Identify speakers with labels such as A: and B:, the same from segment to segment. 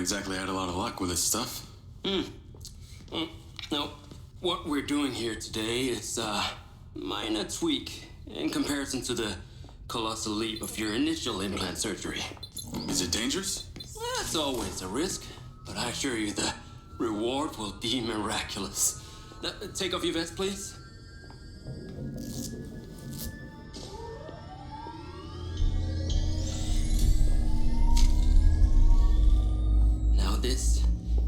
A: exactly had a lot of luck with this stuff.
B: No, what we're doing here today is a minor tweak in comparison to the colossal leap of your initial implant surgery.
A: Is it dangerous?
B: That's always a risk, but I assure you the reward will be miraculous. Take off your vest, please. Now this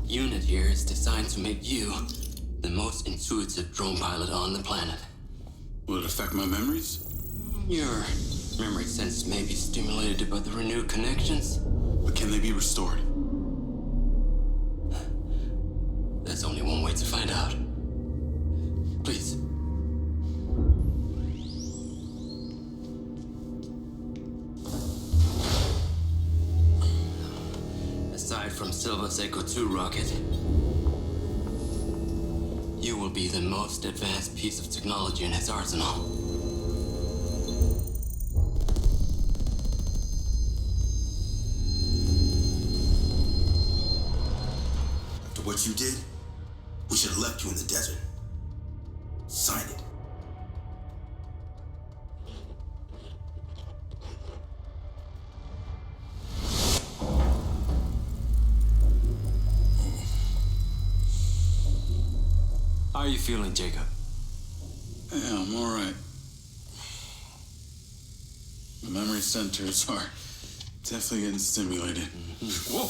B: unit here is designed to make you the most intuitive drone pilot on the planet.
A: Will it affect my memories?
B: Your memory sense may be stimulated by the renewed connections.
A: But can they be restored?
B: There's only one way to find out. Please. Aside from Silva's Echo 2 rocket, you will be the most advanced piece of technology in his arsenal.
C: After what you did, we should have left you in the desert. Sign it.
B: How are you feeling, Jacob?
A: Yeah, I'm all right. The memory centers are definitely getting stimulated. Whoa!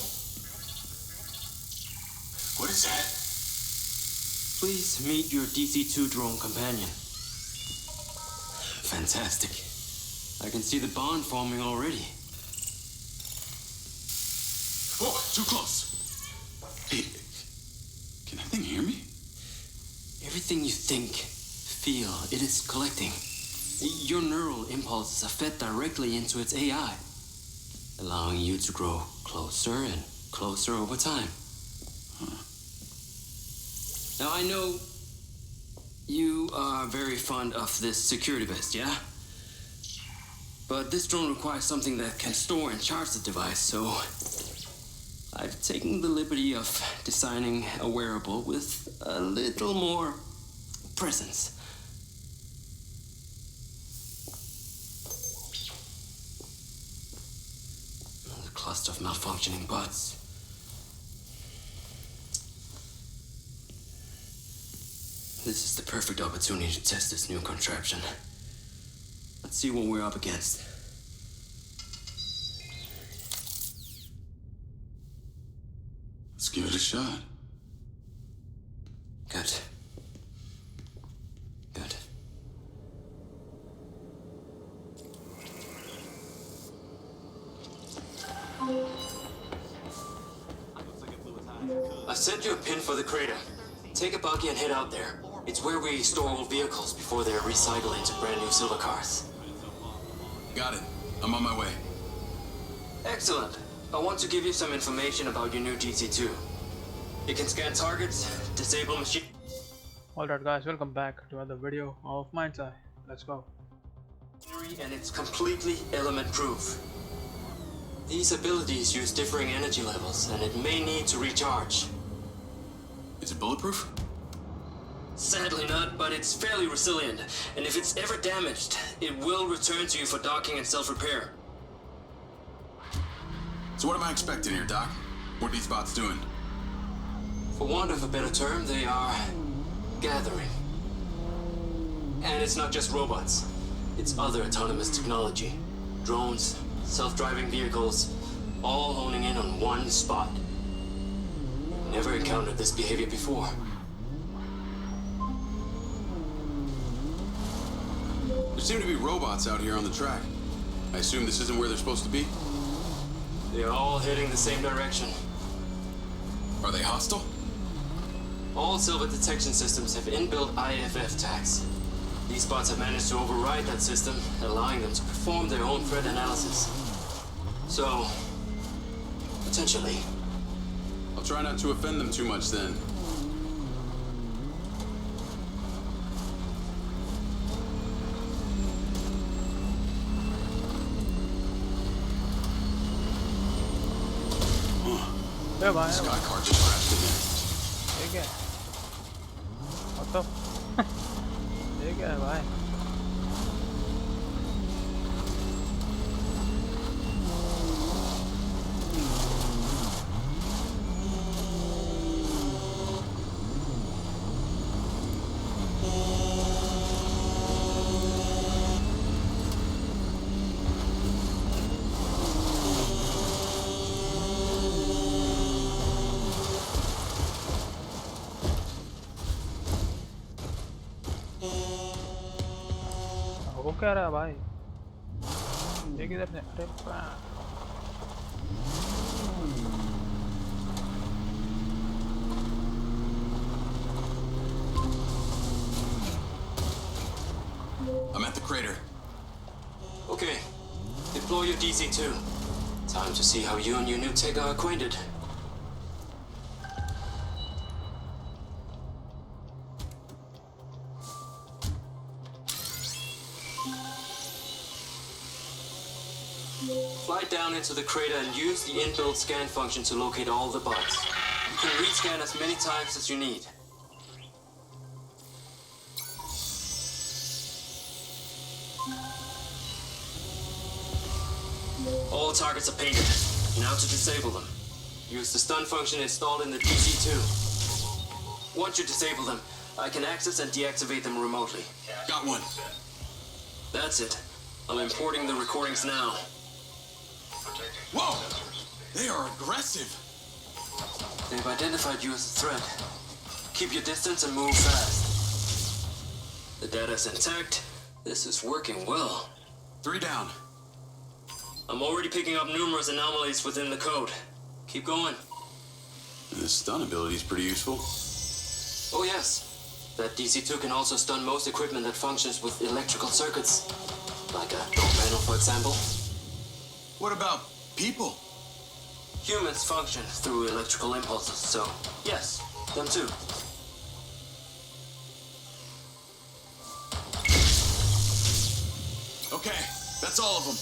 A: What is that?
B: Please meet your DC-2 drone companion. Fantastic. I can see the bond forming already.
A: Whoa, too close. Hey, can that thing hear me?
B: Everything you think, feel, it is collecting. Your neural impulses are fed directly into its AI, allowing you to grow closer and closer over time. Now, I know you are very fond of this security vest, yeah? But this drone requires something that can store and charge the device, so I've taken the liberty of designing a wearable with a little more presence. A cluster of malfunctioning bots. This is the perfect opportunity to test this new contraption. Let's see what we're up against.
A: Let's give it a shot.
B: Good. Good. I sent you a pin for the crater. Take a buggy and head out there. It's where we store old vehicles before they're recycled into brand new silver cars.
A: Got it. I'm on my way.
B: Excellent. I want to give you some information about your new GC2. It can scan targets, disable machine.
D: Alright guys, welcome back to another video of MindsEye. Let's go.
B: And it's completely element proof. These abilities use differing energy levels, and it may need to recharge.
A: Is it bulletproof?
B: Sadly not, but it's fairly resilient, and if it's ever damaged, it will return to you for docking and self-repair.
A: So what am I expecting here, Doc? What are these bots doing?
B: For want of a better term, they are gathering. And it's not just robots. It's other autonomous technology. Drones, self-driving vehicles, all honing in on one spot. Never encountered this behavior before.
A: There seem to be robots out here on the track. I assume this isn't where they're supposed to be?
B: They're all heading the same direction.
A: Are they hostile?
B: All silver detection systems have inbuilt IFF tags. These bots have managed to override that system, allowing them to perform their own threat analysis. So, potentially.
A: I'll try not to offend them too much then.
D: ए भाई
A: Sky car just crashed in there.
D: ये क्या है? मतलब ये क्या है भाई? वो क्या रहा है भाई? ये किधर से? अरे
A: I'm at the crater.
B: Okay, deploy your DC-2. Time to see how you and your new tech are acquainted. Fly down into the crater and use the inbuilt scan function to locate all the bugs. You can rescan as many times as you need. All targets are painted. Now to disable them. Use the stun function installed in the DC-2. Once you disable them, I can access and deactivate them remotely.
A: Got one.
B: That's it. I'm importing the recordings now.
A: Whoa! They are aggressive.
B: They've identified you as a threat. Keep your distance and move fast. The data's intact. This is working well.
A: 3 down.
B: I'm already picking up numerous anomalies within the code. Keep going.
A: The stun ability is pretty useful.
B: Oh yes. That DC-2 can also stun most equipment that functions with electrical circuits. Like a door panel, for example.
A: What about people?
B: Humans function through electrical impulses, so yes, them too.
A: Okay, that's all of them.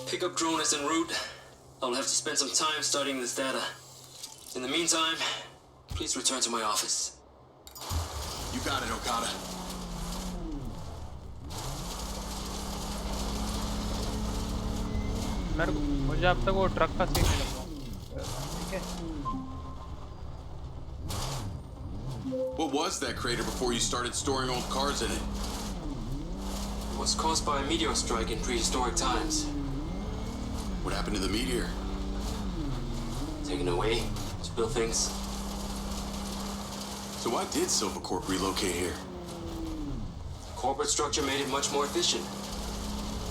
B: Pickup drone is en route. I'll have to spend some time studying this data. In the meantime, please return to my office.
A: You got it, Okada.
D: मुझे अब तक वो truck का scene नहीं लगा। ठीक है।
A: What was that crater before you started storing old cars in it?
B: It was caused by a meteor strike in prehistoric times.
A: What happened to the meteor?
B: Taken away to build things.
A: So why did Silvercorp relocate here?
B: Corporate structure made it much more efficient.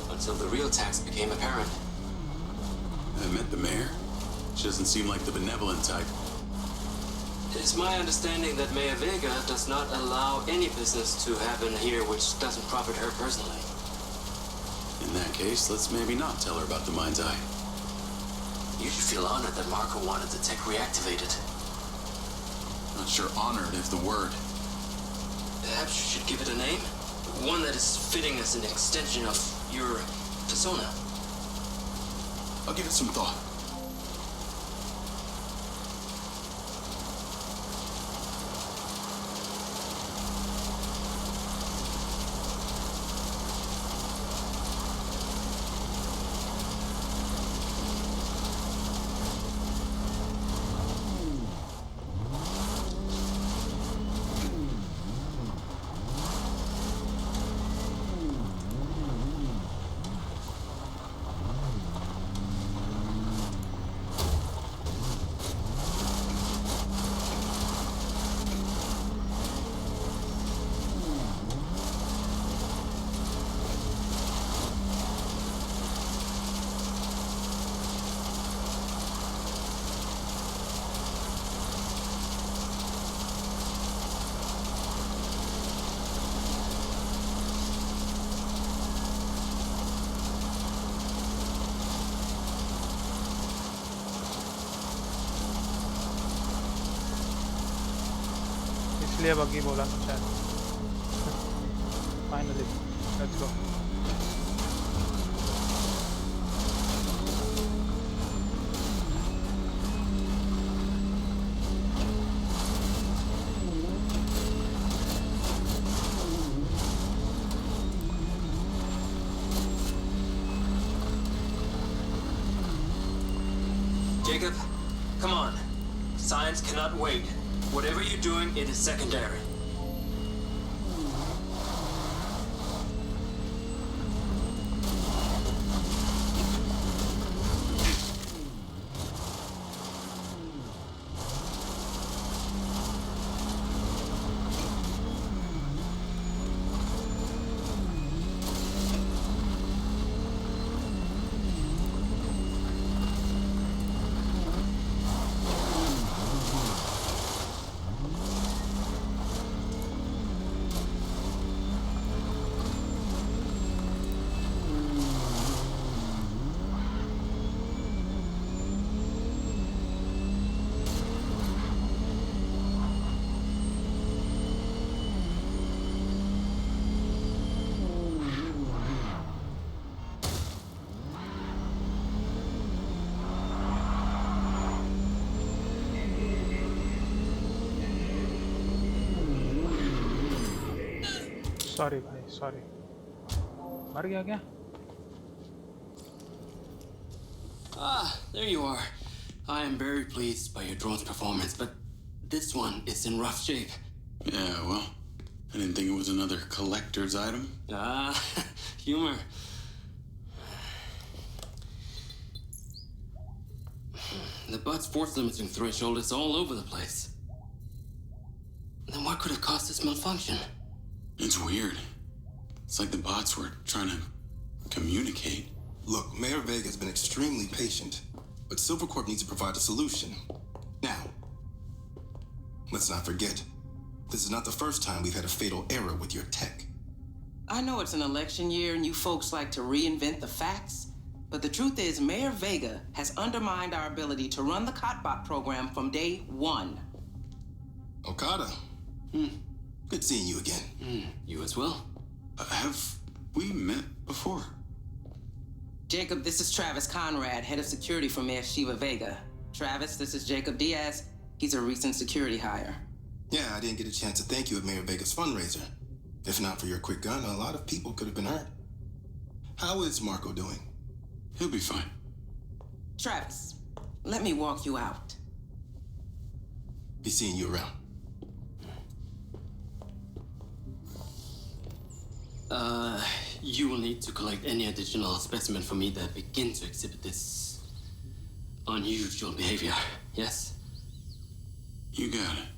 B: Until the real tax became apparent.
A: I met the mayor. She doesn't seem like the benevolent type.
B: It's my understanding that Mayor Vega does not allow any business to happen here which doesn't profit her personally.
A: In that case, let's maybe not tell her about the MindsEye.
B: You should feel honored that Marco wanted the tech reactivated.
A: Not sure honored is the word.
B: Perhaps you should give it a name? One that is fitting as an extension of your persona.
A: I'll give it some thought.
D: इसलिए बगी बोला था शायद। Finally let's go.
B: Jacob, come on. Science cannot wait. Whatever you're doing, it is secondary.
D: Sorry भाई sorry मर गया क्या
B: There you are. I am very pleased by your drone's performance, but this one is in rough shape.
A: Yeah, well, I didn't think it was another collector's item.
B: Humor. The bud's force limiting threshold is all over the place. Then what could have caused this malfunction?
A: It's weird. It's like the bots were trying to communicate.
C: Look, Mayor Vega has been extremely patient, but Silvercorp needs to provide a solution. Now, let's not forget, this is not the first time we've had a fatal error with your tech.
E: I know it's an election year and you folks like to reinvent the facts, but the truth is Mayor Vega has undermined our ability to run the Cotbot program from day one.
C: Okada. Good seeing you again.
B: You as well.
A: Have we met before?
E: Jacob, this is Travis Conrad, head of security for Mayor Shiva Vega. Travis, this is Jacob Diaz. He's a recent security hire.
C: Yeah, I didn't get a chance to thank you at Mayor Vega's fundraiser. If not for your quick gun, a lot of people could have been hurt. How is Marco doing?
A: He'll be fine.
E: Travis, let me walk you out.
C: Be seeing you around.
B: You will need to collect any additional specimen for me that begin to exhibit this unusual behavior, yes?
A: You got it.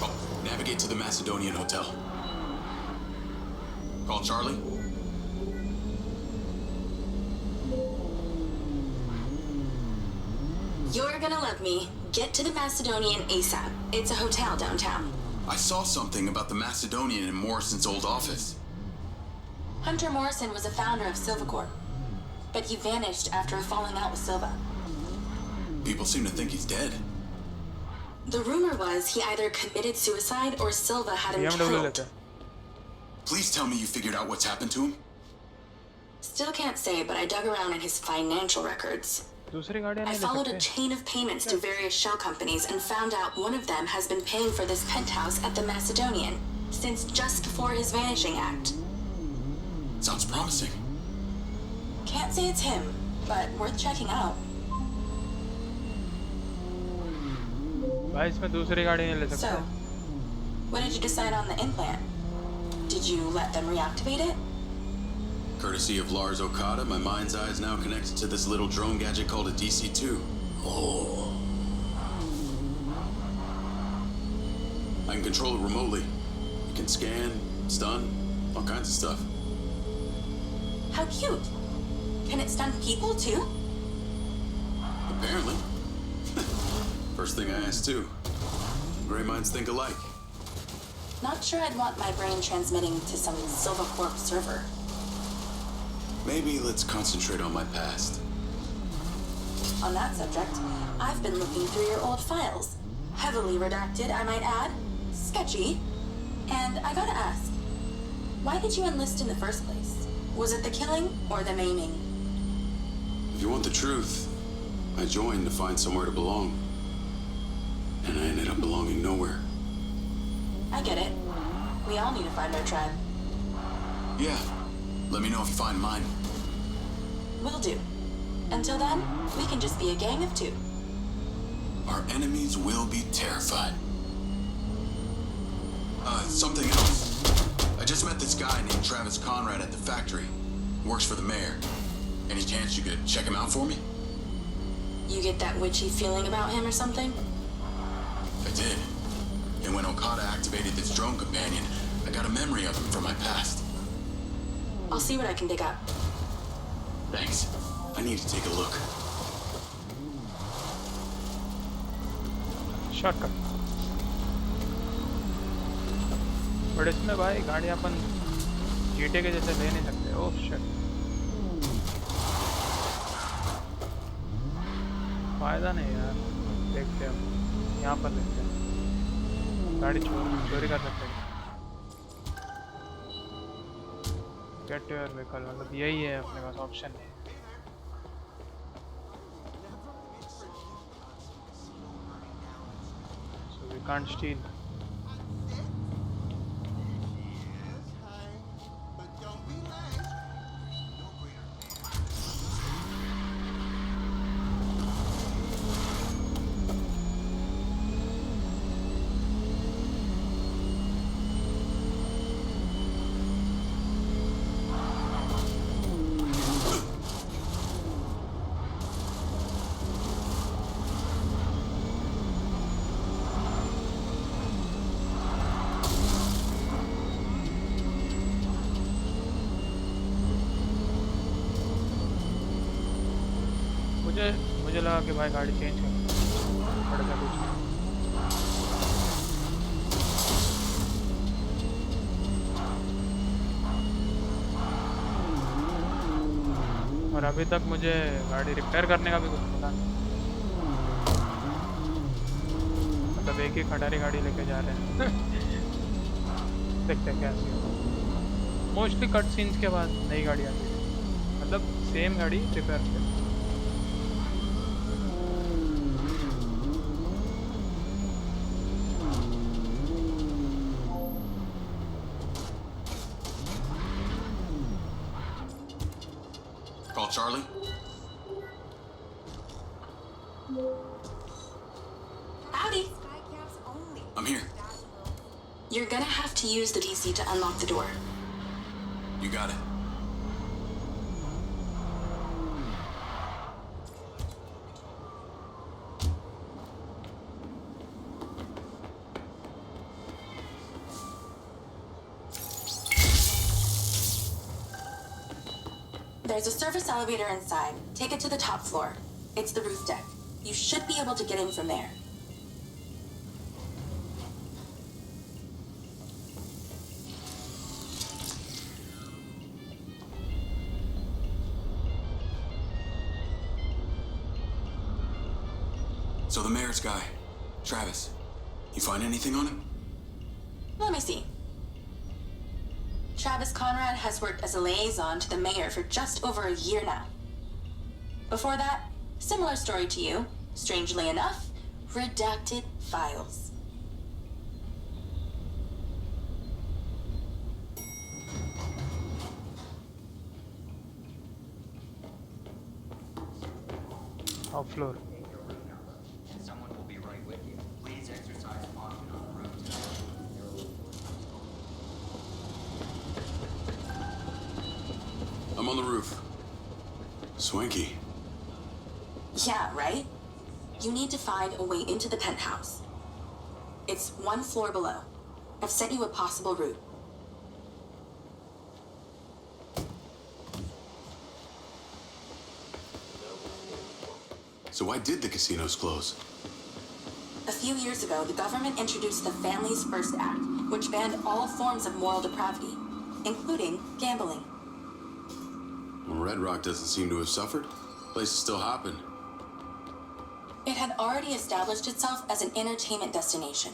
A: Oh, navigate to the Macedonian Hotel. Call Charlie.
F: You're gonna love me. Get to the Macedonian ASAP. It's a hotel downtown.
A: I saw something about the Macedonian in Morrison's old office.
F: Hunter Morrison was a founder of Silvercorp, but he vanished after a falling out with Silva.
A: People seem to think he's dead.
F: The rumor was he either committed suicide or Silva had him killed.
A: Please tell me you figured out what's happened to him.
F: Still can't say, but I dug around in his financial records. I followed a chain of payments to various shell companies and found out one of them has been paying for this penthouse at the Macedonian since just before his vanishing act.
A: Sounds promising.
F: Can't say it's him, but worth checking out. So, what did you decide on the implant? Did you let them reactivate it?
A: Courtesy of Lars Okada, my mind's eye is now connected to this little drone gadget called a DC-2. Oh. I can control it remotely. It can scan, stun, all kinds of stuff.
F: How cute. Can it stun people too?
A: Apparently. First thing I asked too. Gray minds think alike.
F: Not sure I'd want my brain transmitting to some Silvercorp server.
A: Maybe let's concentrate on my past.
F: On that subject, I've been looking through your old files. Heavily redacted, I might add. Sketchy. And I gotta ask, why did you enlist in the first place? Was it the killing or the maiming?
A: If you want the truth, I joined to find somewhere to belong. And I ended up belonging nowhere.
F: I get it. We all need to find our tribe.
A: Yeah. Let me know if you find mine.
F: Will do. Until then, we can just be a gang of two.
A: Our enemies will be terrified. Something else. I just met this guy named Travis Conrad at the factory. Works for the mayor. Any chance you could check him out for me?
F: You get that witchy feeling about him or something?
A: I did. And when Okada activated this drone companion, I got a memory of him from my past.
F: I'll see what I can dig up.
A: Thanks. I need to take a look.
D: Shortcut but इसमें भाई गाड़ी अपन GTA के जैसे ले नहीं सकते। Oh shit, फायदा नहीं यार। देखते हैं, यहाँ पर देखते हैं। गाड़ी चोरी कर सकते हैं। गेट योर व्हीकल, मतलब यही है अपने पास, ऑप्शन नहीं है। So we can't steal. मुझे लगा कि भाई गाड़ी चेंज कर पड़ेगा कुछ। और अभी तक मुझे गाड़ी रिपेयर करने का भी कुछ पता नहीं। मतलब एक ही खटारी गाड़ी लेके जा रहे हैं। देखते हैं कैसी हो। मोस्टली कट सीन्स के बाद नई गाड़ी आती है, मतलब सेम गाड़ी रिपेयर करते।
A: Call Charlie?
F: Howdy.
A: I'm here.
F: You're gonna have to use the DC to unlock the door.
A: You got it.
F: There's a service elevator inside. Take it to the top floor. It's the roof deck. You should be able to get in from there.
A: So the mayor's guy, Travis, you find anything on him?
F: Let me see. Travis Conrad has worked as a liaison to the mayor for just over a year now. Before that, similar story to you, strangely enough, redacted files.
D: Top floor.
G: Someone will be right with you. Please exercise caution on the road tonight.
A: I'm on the roof. Swanky.
F: Yeah, right? You need to find a way into the penthouse. It's one floor below. I've sent you a possible route.
A: So why did the casinos close?
F: A few years ago, the government introduced the Families First Act, which banned all forms of moral depravity, including gambling.
A: Well, Redrock doesn't seem to have suffered. Place is still hopping.
F: It had already established itself as an entertainment destination,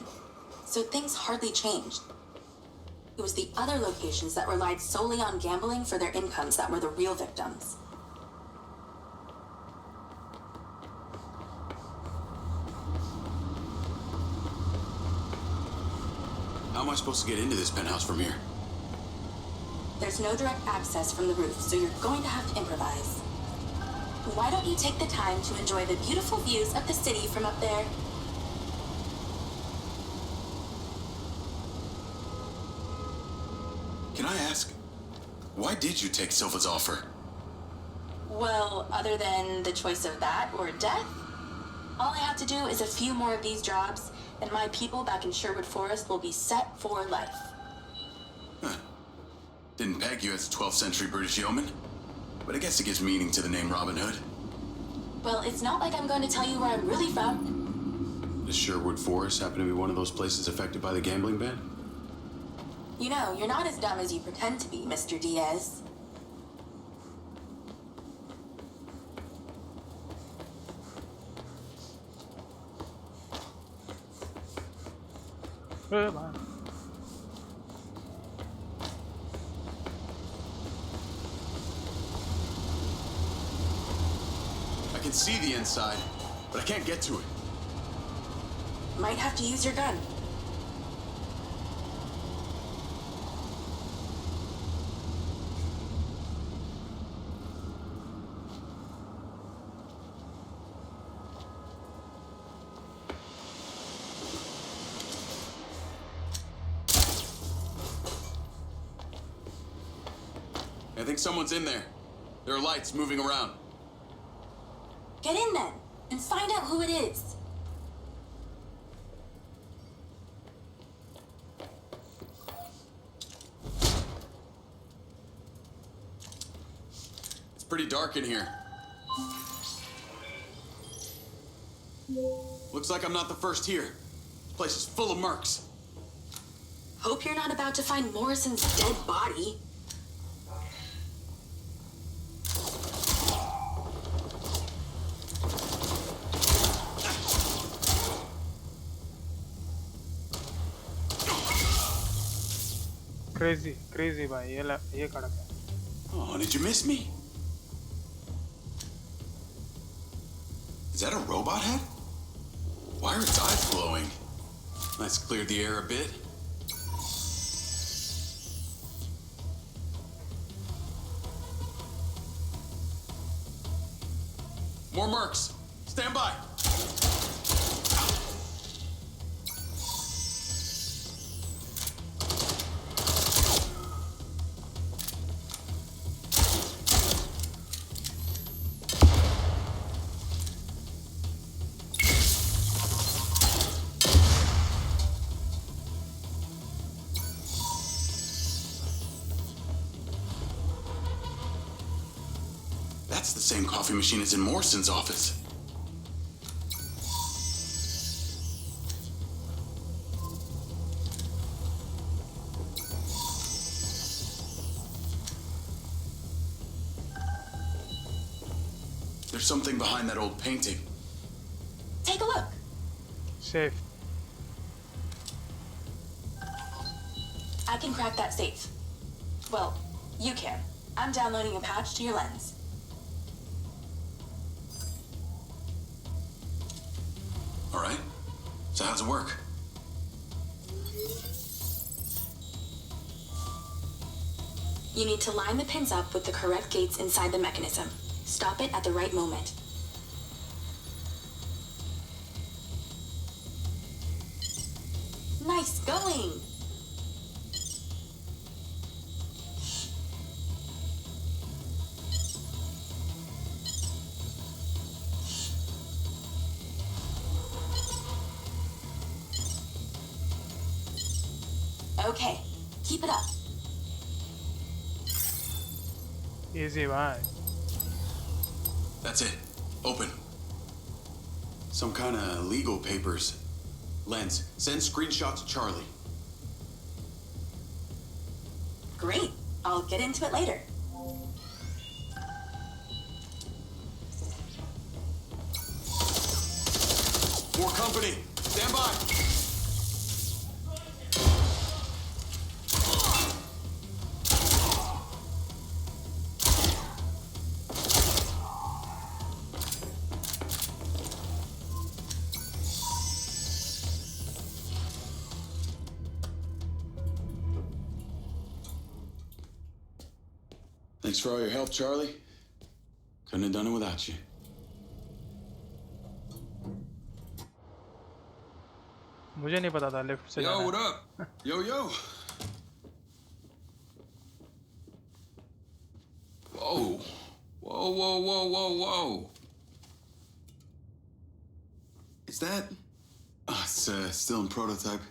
F: so things hardly changed. It was the other locations that relied solely on gambling for their incomes that were the real victims.
A: How am I supposed to get into this penthouse from here?
F: There's no direct access from the roof, so you're going to have to improvise. Why don't you take the time to enjoy the beautiful views of the city from up there?
A: Can I ask, why did you take Silva's offer?
F: Well, other than the choice of that or death, all I have to do is a few more of these jobs, and my people back in Sherwood Forest will be set for life.
A: Huh. Didn't peg you as a 12th century British yeoman, but I guess it gives meaning to the name Robin Hood.
F: Well, it's not like I'm going to tell you where I'm really from.
A: Does Sherwood Forest happen to be one of those places affected by the gambling ban?
F: You know, you're not as dumb as you pretend to be, Mr. Diaz.
D: Come on.
A: I can see the inside, but I can't get to it.
F: Might have to use your gun.
A: I think someone's in there. There are lights moving around.
F: Get in then, and find out who it is.
A: It's pretty dark in here. Looks like I'm not the first here. This place is full of mercs.
F: Hope you're not about to find Morrison's dead body.
D: Crazy भाई ये कड़क है.
A: Oh, did you miss me? Is that a robot head? Why are its eyes glowing? Let's clear the air a bit. More mercs. Stand by. That's the same coffee machine as in Morrison's office. There's something behind that old painting.
F: Take a look.
D: Safe.
F: I can crack that safe. Well, you can. I'm downloading a patch to your lens.
A: All right. So how's it work?
F: You need to line the pins up with the correct gates inside the mechanism. Stop it at the right moment. Nice going! Okay, keep it up.
D: Easy भाई.
A: That's it. Open. Some kind of legal papers. Lens, send screenshot to Charlie.
F: Great. I'll get into it later.
A: More company. Stand by. Thanks for all your help, Charlie. Couldn't have done it without you.
D: मुझे नहीं पता था lift से
A: Yo,
D: जाना
A: what up? Yo. Whoa.
C: Is that?
A: It's still in prototype.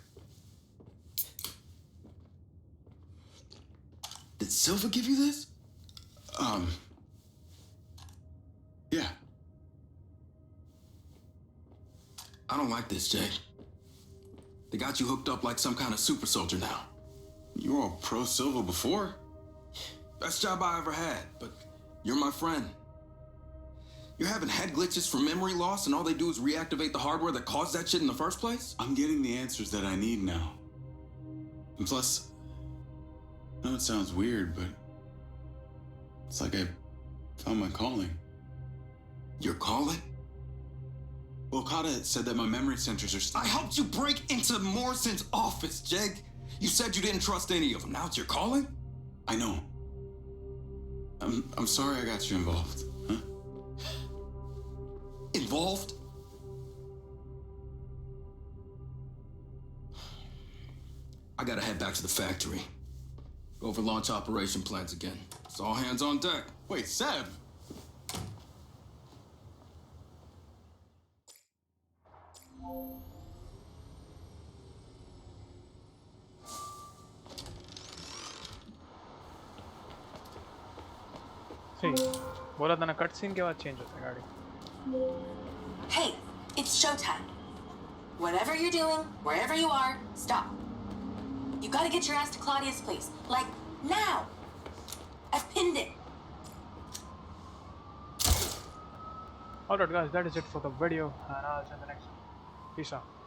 C: Did Silva give you this?
A: Yeah.
C: I don't like this, Jay. They got you hooked up like some kind of super soldier now.
A: You were all pro Silva before.
C: Best job I ever had, but you're my friend. You're having head glitches from memory loss, and all they do is reactivate the hardware that caused that shit in the first place?
A: I'm getting the answers that I need now. And plus, I know it sounds weird, but it's like I found my calling.
C: Your calling?
A: Well, Okada said that my memory centers are
C: I helped you break into Morrison's office, Jeg. You said you didn't trust any of them. Now it's your calling?
A: I know. I'm sorry I got you involved, huh?
C: Involved? I gotta head back to the factory. Go over launch operation plans again. It's all hands on deck.
A: Wait, Seb!
D: सही बोला था ना cut scene के बाद change होता है गाड़ी
F: Hey, it's showtime. Whatever you're doing, wherever you are, stop. You gotta get your ass to Claudia's place. Like, now! I've pinned it.
D: Alright guys, that is it for the video and I'll see you in the next one. Peace out.